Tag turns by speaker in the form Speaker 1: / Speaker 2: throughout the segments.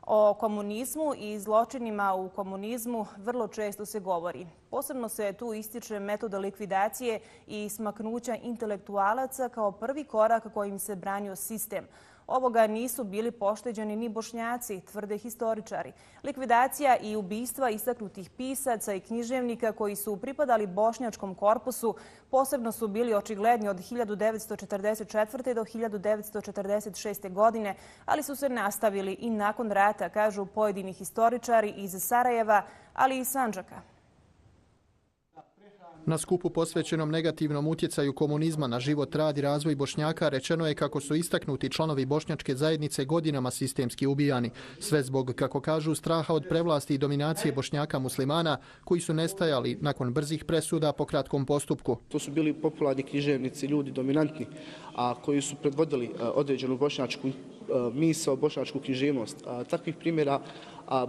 Speaker 1: O komunizmu i zločinima u komunizmu vrlo često se govori. Posebno se tu ističe metoda likvidacije i smaknuća intelektualaca kao prvi korak kojim se branio sistem. Ovoga nisu bili pošteđeni ni Bošnjaci, tvrde historičari. Likvidacija i ubistva istaknutih pisaca i književnika koji su pripadali bošnjačkom korpusu posebno su bili očigledni od 1944. do 1946. godine, ali su se nastavili i nakon rata, kažu pojedini historičari iz Sarajeva, ali i Sandžaka.
Speaker 2: Na skupu posvećenom negativnom utjecaju komunizma na život, rad i razvoj Bošnjaka rečeno je kako su istaknuti članovi bošnjačke zajednice godinama sistemski ubijani. Sve zbog, kako kažu, straha od prevlasti i dominacije Bošnjaka muslimana koji su nestajali nakon brzih presuda po kratkom postupku.
Speaker 3: To su bili popularni književnici, ljudi dominantni, a koji su predvodili određenu bošnjačku misao, bošnjačku književnost. Takvih primjera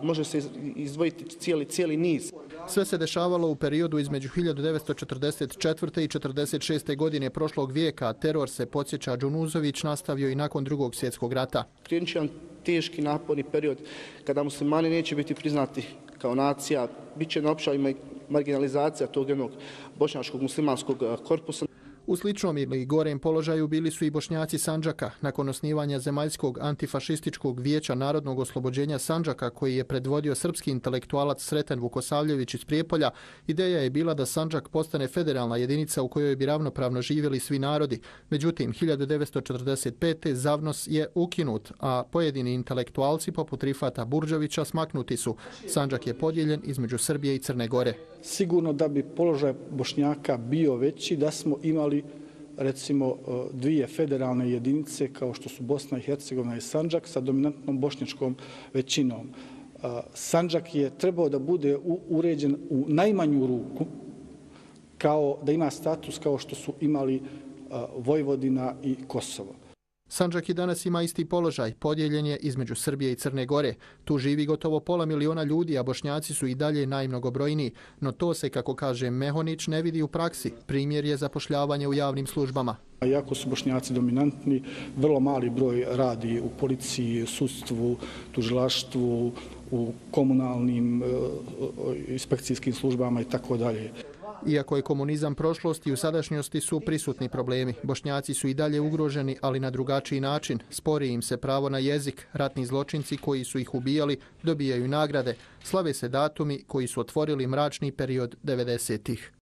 Speaker 3: može se izdvojiti cijeli niz.
Speaker 2: Sve se dešavalo u periodu između 1944. i 1946. godine prošlog vijeka, a teror se, podsjeća Đunuzović, nastavio i nakon Drugog svjetskog rata.
Speaker 3: Krenut će jedan teški naporni period kada muslimani neće biti priznati kao nacija, bit će na opšavima i marginalizacija tog jednog bošnjačkog muslimanskog korpusa.
Speaker 2: U sličnom ili gorem položaju bili su i Bošnjaci Sandžaka. Nakon osnivanja Zemaljskog antifašističkog vijeća narodnog oslobođenja Sandžaka, koji je predvodio srpski intelektualac Sreten Vukosavljević iz Prijepolja, ideja je bila da Sandžak postane federalna jedinica u kojoj bi ravnopravno živjeli svi narodi. Međutim, 1945. ZAVNOS je ukinut, a pojedini intelektualci poput Rifata Burdževića smaknuti su. Sandžak je podijeljen između Srbije i Crne Gore.
Speaker 4: Sigurno da bi položaj Bošnjaka bio veći da smo imali recimo dvije federalne jedinice kao što su Bosna i Hercegovina i Sandžak sa dominantnom bošnjačkom većinom. Sandžak je trebao da bude uređen u najmanju ruku, kao da ima status kao što su imali Vojvodina i Kosovo.
Speaker 2: Sandžak i danas ima isti položaj, podijeljen je između Srbije i Crne Gore. Tu živi gotovo 500 000 ljudi, a Bošnjaci su i dalje najmnogobrojniji. No to se, kako kaže Mehonić, ne vidi u praksi. Primjer je zapošljavanje u javnim službama.
Speaker 4: Iako su Bošnjaci dominantni, vrlo mali broj radi u policiji, sudstvu, tužilaštvu, u komunalnim inspekcijskim službama i tako dalje.
Speaker 2: Iako je komunizam prošlost i u sadašnjosti su prisutni problemi. Bošnjaci su i dalje ugroženi, ali na drugačiji način. Spori im se pravo na jezik. Ratni zločinci koji su ih ubijali dobijaju nagrade. Slave se datumi koji su otvorili mračni period 90-ih.